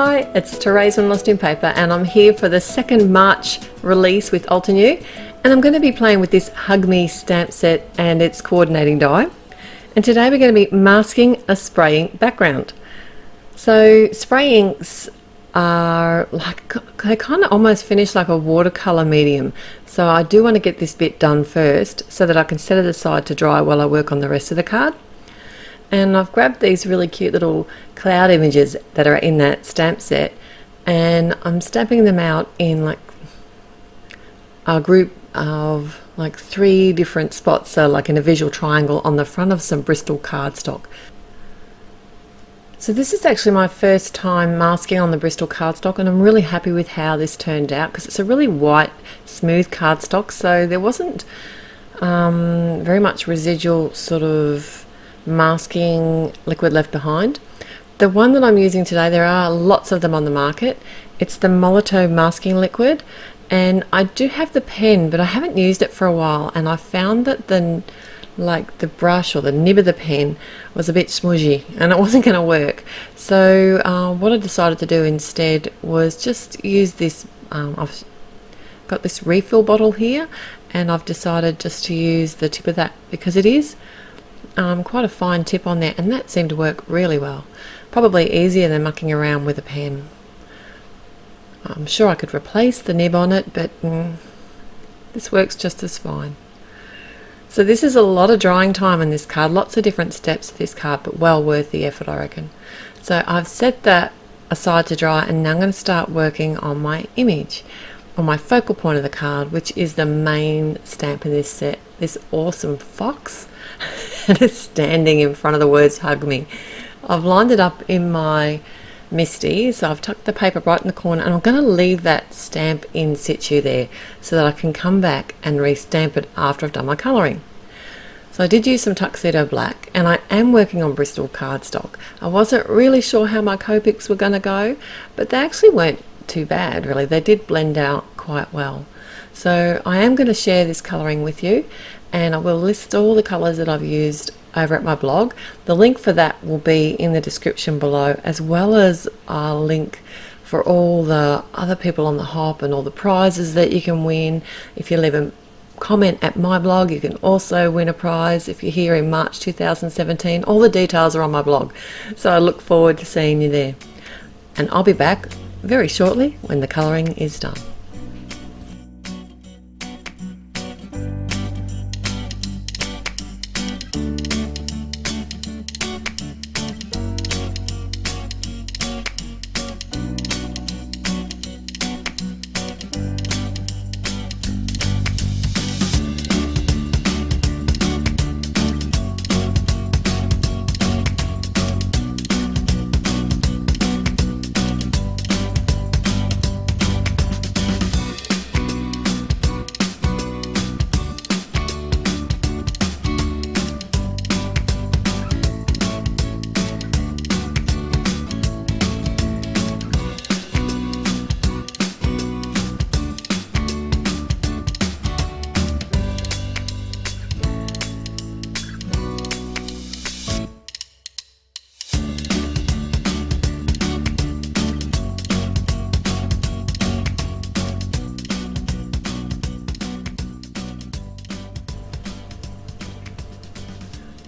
Hi, it's Therese from Lostinpaper, and I'm here for the second March release with Altenew, and I'm going to be playing with this Hug Me stamp set and its coordinating die. And today we're going to be masking a spraying background. So spray inks are like, they kind of almost finish like a watercolor medium. So I do want to get this bit done first so that I can set it aside to dry while I work on the rest of the card. And I've grabbed these really cute little cloud images that are in that stamp set, and I'm stamping them out in like a group of like 3 different spots, so like in a visual triangle on the front of some Bristol cardstock. So this is actually my first time masking on the Bristol cardstock, and I'm really happy with how this turned out because it's a really white, smooth cardstock, so there wasn't very much residual sort of masking liquid left behind. The one that I'm using today, there are lots of them on the market. It's the Molotow masking liquid, and I do have the pen, but I haven't used it for a while, and I found that the brush or the nib of the pen was a bit smudgy and it wasn't going to work. So what I decided to do instead was just use this. I've got this refill bottle here, and I've decided just to use the tip of that because it is quite a fine tip on there, and that seemed to work really well. Probably easier than mucking around with a pen. I'm sure I could replace the nib on it, but this works just as fine. So this is a lot of drying time on this card, lots of different steps to this card, but well worth the effort, I reckon. So I've set that aside to dry, and now I'm going to start working on my image, on my focal point of the card, which is the main stamp in this set, this awesome fox. And it's standing in front of the words hug me. I've lined it up in my MISTI, so I've tucked the paper right in the corner, and I'm going to leave that stamp in situ there so that I can come back and restamp it after I've done my colouring. So I did use some tuxedo black, and I am working on Bristol cardstock. I wasn't really sure how my Copics were going to go, but they actually weren't too bad really. They did blend out quite well. So I am going to share this colouring with you, and I will list all the colours that I've used over at my blog. The link for that will be in the description below, as well as a link for all the other people on the hop and all the prizes that you can win. If you leave a comment at my blog, you can also win a prize if you're here in March 2017. All the details are on my blog, so I look forward to seeing you there. And I'll be back very shortly when the colouring is done.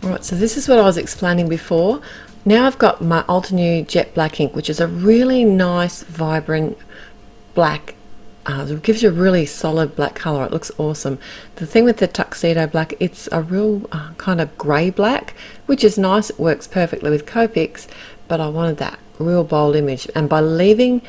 Alright, so this is what I was explaining before. Now I've got my Altenew jet black ink, which is a really nice, vibrant black. It gives you a really solid black colour. It looks awesome. The thing with the tuxedo black, it's a real kind of grey black, which is nice. It works perfectly with Copics, but I wanted that real bold image. And by leaving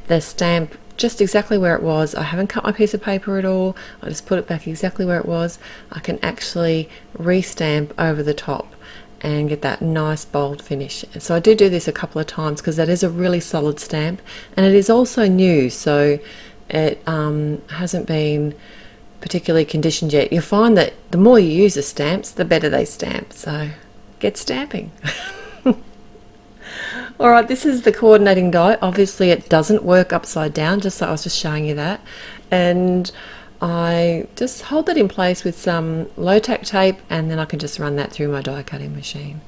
the stamp just exactly where it was, I haven't cut my piece of paper at all, I just put it back exactly where it was, I can actually restamp over the top and get that nice bold finish. So I do this a couple of times because that is a really solid stamp, and it is also new, so it hasn't been particularly conditioned yet. You'll find that the more you use the stamps, the better they stamp, so get stamping. Alright, this is the coordinating die. Obviously it doesn't work upside down, just so I was just showing you that. And I just hold that in place with some low tack tape, and then I can just run that through my die cutting machine.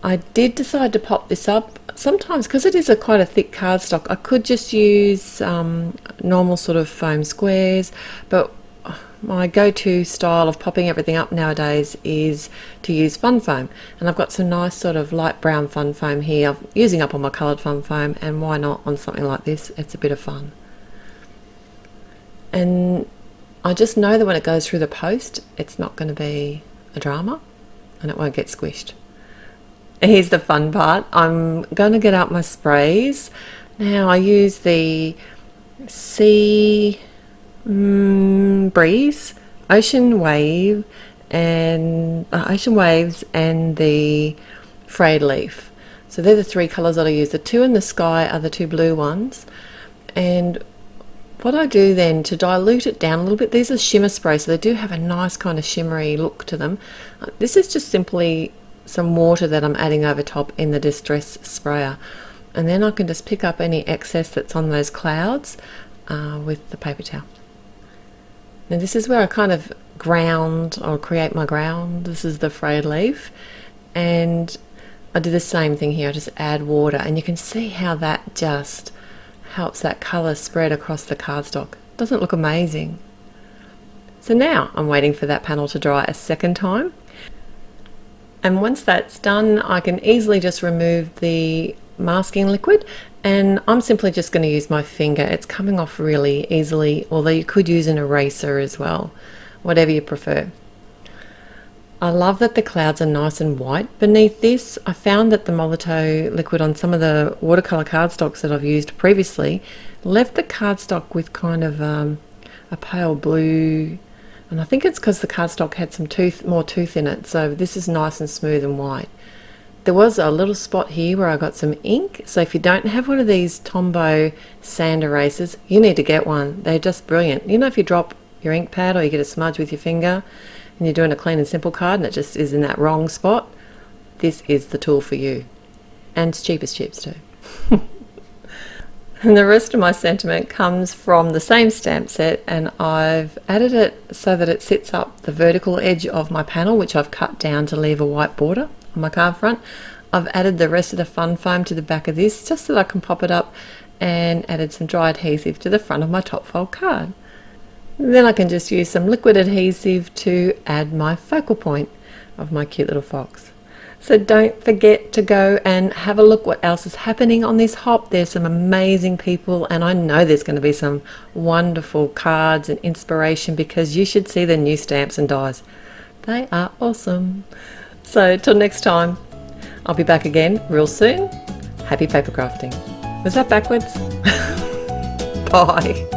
I did decide to pop this up. Sometimes, because it is quite a thick cardstock, I could just use normal sort of foam squares, but my go-to style of popping everything up nowadays is to use fun foam, and I've got some nice sort of light brown fun foam here. I'm using up all my coloured fun foam, and why not on something like this? It's a bit of fun. And I just know that when it goes through the post, it's not going to be a drama and it won't get squished. Here's the fun part. I'm going to get out my sprays. Now I use the Sea Breeze, Ocean Waves and the Frayed Leaf. So they're the three colours that I use. The two in the sky are the two blue ones. And what I do then to dilute it down a little bit, these are shimmer sprays, so they do have a nice kind of shimmery look to them. This is just simply some water that I'm adding over top in the Distress sprayer, and then I can just pick up any excess that's on those clouds with the paper towel. Now this is where I kind of ground or create my ground. This is the Frayed Leaf, and I do the same thing here. I just add water, and you can see how that just helps that colour spread across the cardstock. Doesn't it look amazing? So now I'm waiting for that panel to dry a second time. And once that's done, I can easily just remove the masking liquid, and I'm simply just going to use my finger. It's coming off really easily, although you could use an eraser as well, whatever you prefer. I love that the clouds are nice and white beneath this. I found that the Molotow liquid on some of the watercolour cardstocks that I've used previously left the cardstock with kind of a pale blue, and I think it's because the cardstock had some more tooth in it, so this is nice and smooth and white. There was a little spot here where I got some ink, so if you don't have one of these Tombow sand erasers, you need to get one. They're just brilliant. You know, if you drop your ink pad or you get a smudge with your finger and you're doing a clean and simple card and it just is in that wrong spot, this is the tool for you. And it's cheap as chips too. And the rest of my sentiment comes from the same stamp set, and I've added it so that it sits up the vertical edge of my panel, which I've cut down to leave a white border on my card front. I've added the rest of the fun foam to the back of this just so that I can pop it up, and added some dry adhesive to the front of my top fold card. Then I can just use some liquid adhesive to add my focal point of my cute little fox. So don't forget to go and have a look what else is happening on this hop. There's some amazing people, and I know there's going to be some wonderful cards and inspiration, because you should see the new stamps and dies. They are awesome. So till next time, I'll be back again real soon. Happy paper crafting. Was that backwards? Bye.